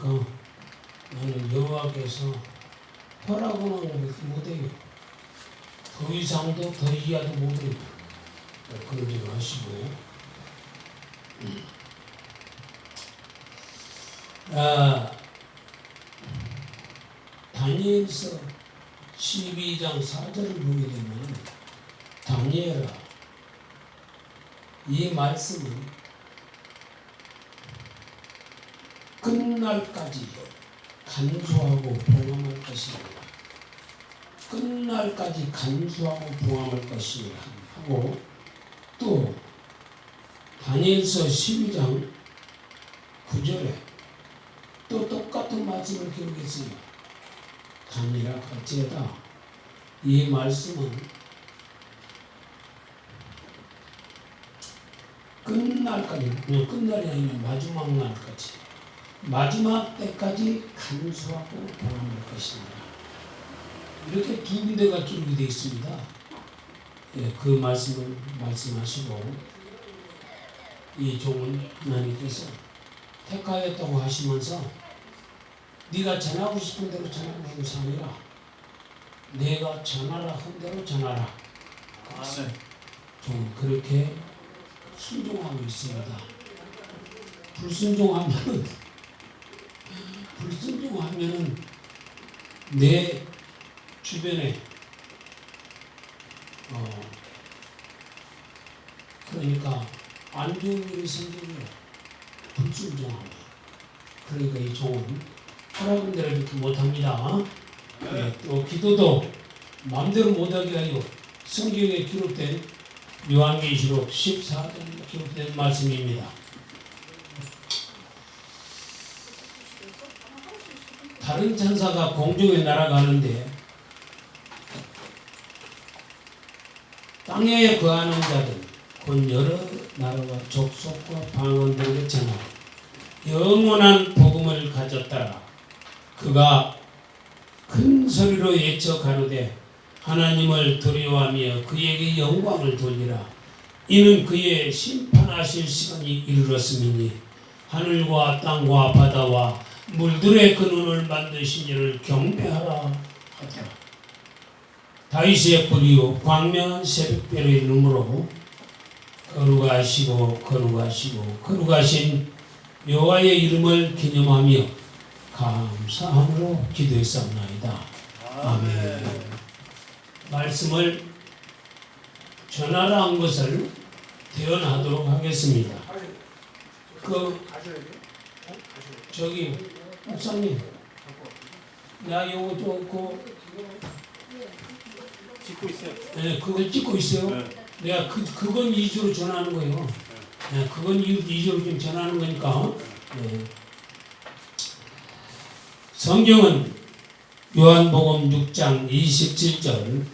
하니까 나는 여호와께서 허락은 하고 못해요. 더 이상도 더 이하도 못해요. 그런 줄 아시고 다니엘서 12장 4절을 보게 되면 다니엘아 이 말씀은 끝날까지 간수하고 봉함할 것이라. 끝날까지 간수하고 봉함할 것이라 하고 또 다니엘서 12장 9절에 또 똑같은 말씀을 기록했어요. 다니엘아 갈지어다 이 말씀은 끝날까지 끝날이 아니라 마지막 날까지 마지막 때까지 간수하고 봉함할 것입니다. 이렇게 두 군데가 기록이 되어 있습니다. 예, 그 말씀을 말씀하시고 이 종은 하나님께서 택하였다고 하시면서 네가 전하고 싶은 대로 전하는 것이 아니라 내가 전하라 한 대로 전하라. 좀 그렇게 순종하고 있습니다. 불순종하면은 내 주변에 그러니까 안 좋은 일이 생기면 불순종하면 그러니까 이 종은 하라는 대로 이렇게 못합니다. 네, 또 기도도 마음대로 못하게 하여 성경에 기록된 요한계시록 14장에 기록된 말씀입니다. 다른 천사가 공중에 날아가는데 땅에 거하는 자들 곧 여러 나라와 족속과 방언들에게 전하고 영원한 복음을 가졌다라. 그가 큰 소리로 외쳐 가로되 하나님을 두려워하며 그에게 영광을 돌리라. 이는 그의 심판하실 시간이 이르렀음이니 하늘과 땅과 바다와 물들의 근원을 만드신 이를 경배하라 하더라. 다윗의 뿌리요 광명한 새벽별의 이름으로 거룩하시고 거룩하신 여호와의 이름을 기념하며 감사함으로 기도했사옵나이다. 아멘. 말씀을 전하라 한 것을 대언하도록 하겠습니다. 저기 목사님, 나 요거 찍고 있어요. 네, 그걸 찍고 있어요. 네. 내가 그건 2주로 전하는 거예요. 네, 그건 2주로 좀 전하는 거니까. 네. 성경은 요한복음 6장 27절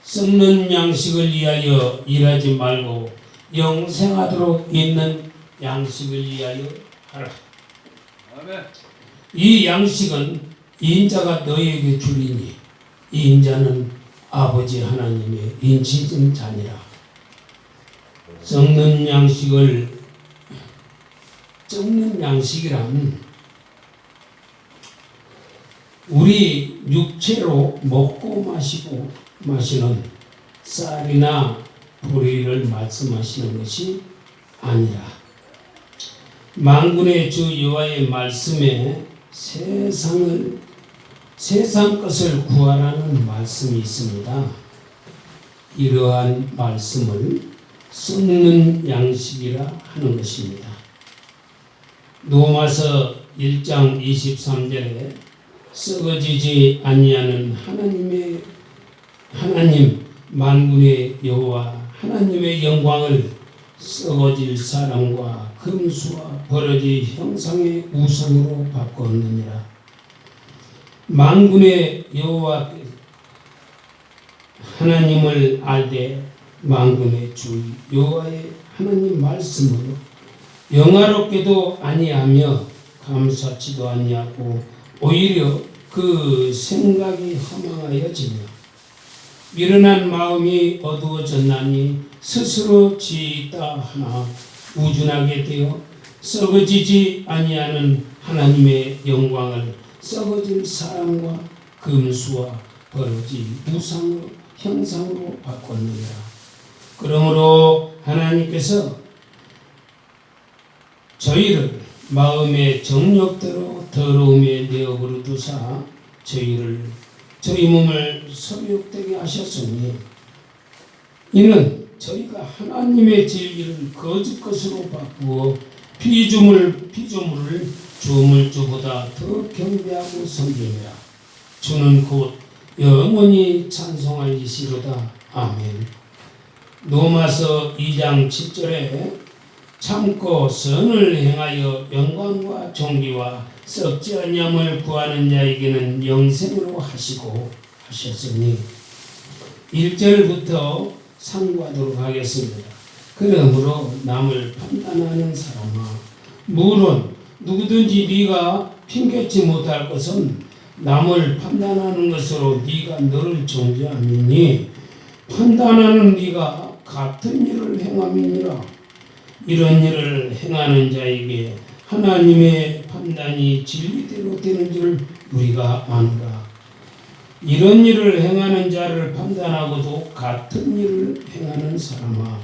썩는 양식을 위하여 일하지 말고 영생하도록 있는 양식을 위하여 하라. 아멘. 이 양식은 인자가 너희에게 주리니 이 인자는 아버지 하나님의 인치진 자니라. 썩는 양식이란 우리 육체로 먹고 마시는 쌀이나 보리를 말씀하시는 것이 아니라 만군의 주 여호와의 말씀에 세상 것을 구하라는 말씀이 있습니다. 이러한 말씀을 썩는 양식이라 하는 것입니다. 로마서 1장 23절에 썩어지지 아니하는 하나님 만군의 여호와 하나님의 영광을 썩어질 사람과 금수와 버러지 형상의 우상으로 바꾸었느니라. 만군의 여호와 하나님을 알되 만군의 주 여호와의 하나님 말씀으로 영화롭게도 아니하며 감사치도 아니하고 오히려 그 생각이 허망하여지며 미련한 마음이 어두워졌나니 스스로 지있다 하나 우준하게 되어 썩어지지 아니하는 하나님의 영광을 썩어질 사람과 금수와 버러지 우상으로 형상으로 바꿨느니라. 그러므로 하나님께서 저희를 마음의 정욕대로 더러움에 내어버려 두사 저희 몸을 서욕되게 하셨으니 이는 저희가 하나님의 진리를 거짓 것으로 바꾸어 피조물을 주물주보다 더 경배하고 섬기니라. 주는 곧 영원히 찬송할 이시로다. 아멘. 로마서 2장 7절에 참고 선을 행하여 영광과 존귀와 썩지 않냐을 구하는 자에게는 영생으로 하시고 하셨으니 1절부터 상고하도록 하겠습니다. 그러므로 남을 판단하는 사람아, 물론 누구든지 네가 핑계치 못할 것은 남을 판단하는 것으로 네가 너를 정죄함이니 판단하는 네가 같은 일을 행함이니라. 이런 일을 행하는 자에게 하나님의 판단이 진리대로 되는 줄 우리가 아노라. 이런 일을 행하는 자를 판단하고도 같은 일을 행하는 사람아,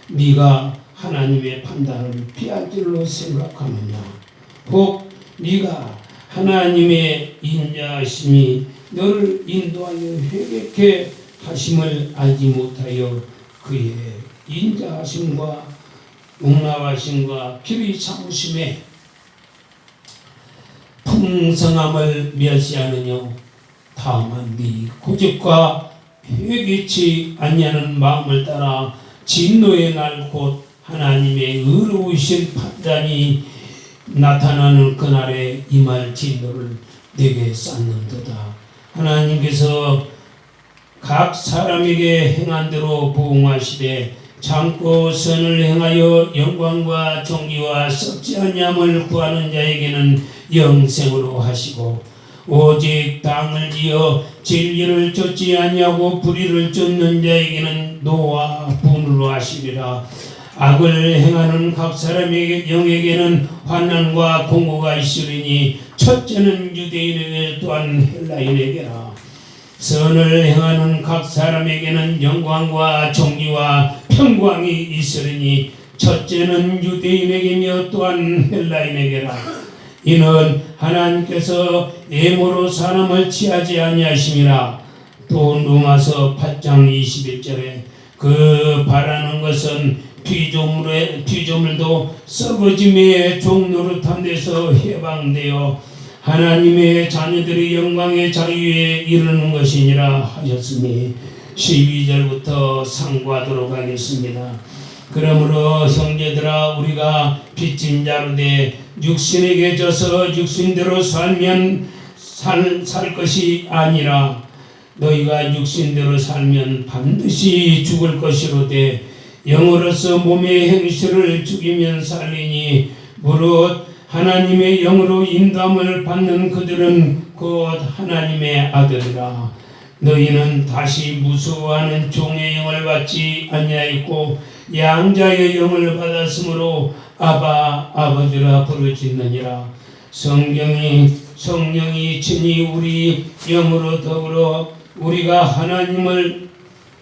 네가 하나님의 판단을 피할 줄로 생각하느냐? 혹 네가 하나님의 인자하심이 너를 인도하여 회개케 하심을 알지 못하여 그의 인자하심과 용납하심과 길이 참으심에 풍성함을 멸시하느냐? 다만 네 고집과 회개치 아니하는 마음을 따라 진노의 날 곧 하나님의 의로우신 판단이 나타나는 그날에 임할 진노를 내게 쌓는도다. 하나님께서 각 사람에게 행한 대로 부응하시되 참고 선을 행하여 영광과 존귀와 썩지 아니함을 구하는 자에게는 영생으로 하시고 오직 땅을 지어 진리를 쫓지 아니하고 불의를 쫓는 자에게는 노와 분으로 하시리라. 악을 행하는 각 사람에게 영에게는 환난과 공고가 있으리니 첫째는 유대인에게 또한 헬라인에게라. 선을 행하는 각 사람에게는 영광과 존귀와 평강이 있으리니 첫째는 유대인에게며 또한 헬라인에게라. 이는 하나님께서 애모로 사람을 취하지 아니하심이라. 또 로마서 8장 21절에 그 바라는 것은 피조물도 썩어짐의 종노릇한 데서 해방되어 하나님의 자녀들의 영광의 자유에 이르는 것이니라 하셨으니 12절부터 상고하도록 하겠습니다. 그러므로 형제들아, 우리가 빚진 자로 돼 육신에게 져서 육신대로 살면 살 것이 아니라 너희가 육신대로 살면 반드시 죽을 것이로되 영으로서 몸의 행실을 죽이면 살리니 무릇 하나님의 영으로 인도함을 받는 그들은 곧 하나님의 아들이라. 너희는 다시 무서워하는 종의 영을 받지 아니하였고 양자의 영을 받았으므로 아바 아버지라 부르짖느니라. 성령이 친히 우리 영으로 더불어 우리가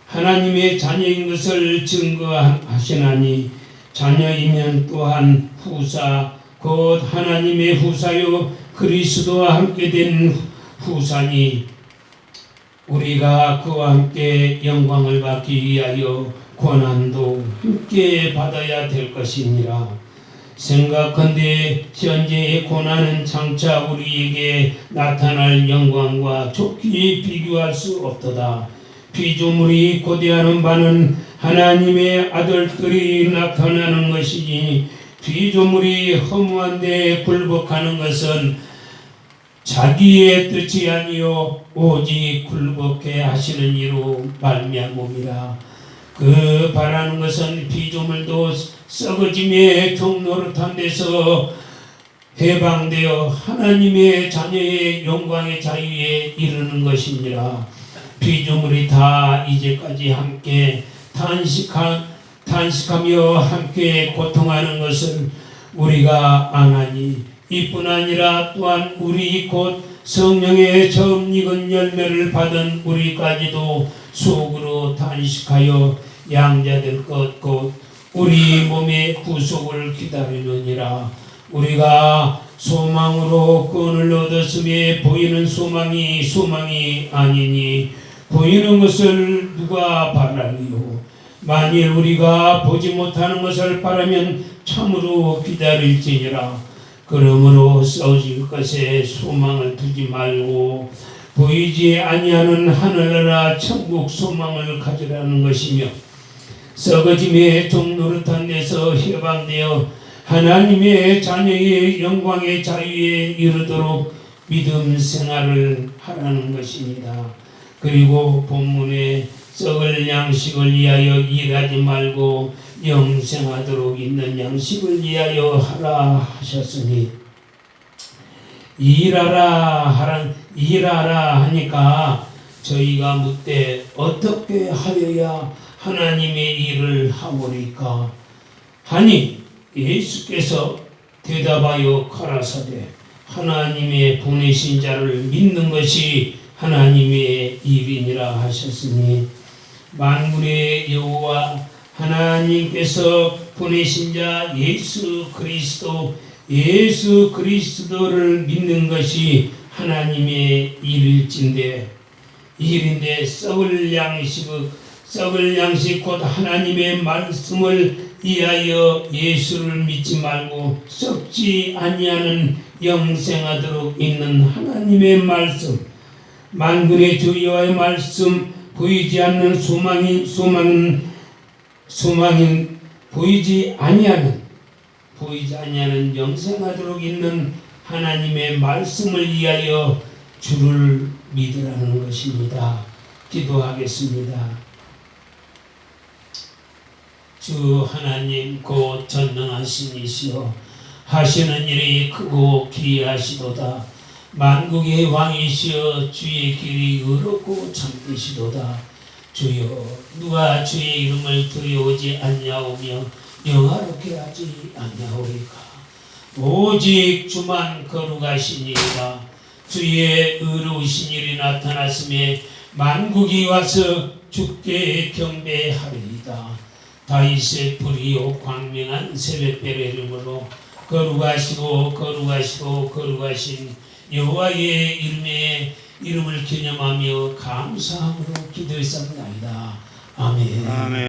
하나님의 자녀인 것을 증거하시나니 자녀이면 또한 후사 곧 하나님의 후사요 그리스도와 함께 된 후사니 우리가 그와 함께 영광을 받기 위하여 고난도 함께 받아야 될 것이니라. 생각컨대 현재의 고난은 장차 우리에게 나타날 영광과 좋게 비교할 수 없도다. 피조물이 고대하는 바는 하나님의 아들들이 나타나는 것이니 피조물이 허무한데 굴복하는 것은 자기의 뜻이 아니요 오직 굴복해 하시는 이로 말미암음이라. 그 바라는 것은 피조물도 썩어짐의 종노릇한 데서 해방되어 하나님의 자녀의 영광의 자유에 이르는 것이니라. 피조물이 다 이제까지 함께 탄식하며 함께 고통하는 것을 우리가 아나니 이뿐 아니라 또한 우리 곧 성령의 처음 익은 열매를 받은 우리까지도 속으로 단식하여 양자될 것 곧 우리 몸의 구속을 기다리느니라. 우리가 소망으로 구원을 얻었음에 보이는 소망이 아니니 보이는 것을 누가 바라리요. 만일 우리가 보지 못하는 것을 바라면 참으로 기다릴지니라. 그러므로 썩어질 것에 소망을 두지 말고 보이지 아니하는 하늘나라 천국 소망을 가지라는 것이며 썩어짐의 종노릇한 데서 해방되어 하나님의 자녀의 영광의 자유에 이르도록 믿음 생활을 하라는 것입니다. 그리고 본문에 썩을 양식을 위하여 일하지 말고 영생하도록 있는 양식을 위하여 하라 하셨으니 일하라 하니까 저희가 묻되 어떻게 하여야 하나님의 일을 하오리까 하니 예수께서 대답하여 가라사대 하나님의 보내신 자를 믿는 것이 하나님의 일이니라 하셨으니 만군의 여호와 하나님께서 보내신 자 예수 그리스도를 믿는 것이 하나님의 일인데 썩을 양식 곧 하나님의 말씀을 위하여 예수를 믿지 말고 썩지 아니하는 영생하도록 있는 하나님의 말씀 만군의 주 여호와의 말씀 보이지 않는 소망인 보이지 아니하는 영생하도록 있는 하나님의 말씀을 위하여 주를 믿으라는 것입니다. 기도하겠습니다. 주 하나님 곧 전능하신 이시여 하시는 일이 크고 기이하시도다. 만국의 왕이시여 주의 길이 의롭고 참되시도다. 주여 누가 주의 이름을 두려워하지 않냐오며 영화롭게 하지 않냐오리까. 오직 주만 거룩하시니이다. 주의 의로우신 일이 나타났음에 만국이 와서 주께 경배하리이다. 다윗의 불이요 광명한 새벽별의 이름으로 거룩하신 여호와의 이름을 기념하며 감사함으로 기도했사옵나이다. 아멘.